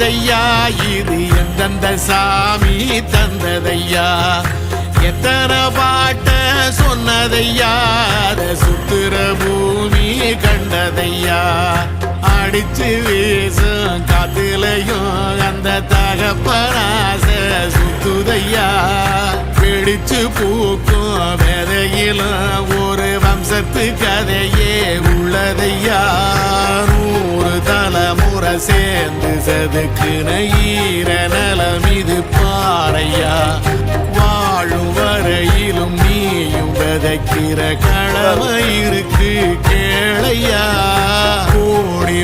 வந்ததையா இது எந்தெந்த சாமி தந்ததையா எத்தனை பாட்ட சொன்னதையா அத சுத்துற பூமி கண்டதையா அடிச்சு வீசும் காத்துலையும் அந்த தகப்பனாச சுத்துதையா பிடிச்சு பூக்கும் விதையிலும் ஒரு வம்சத்து கதையே உள்ளதையா 100 தலைமுறை சேர்ந்து செதுக்குன ஈர நலம் இது பாறையா வாழும் வரையிலும் நீயும் விதைக்கிற கடமை இருக்கு கேளையா கோடி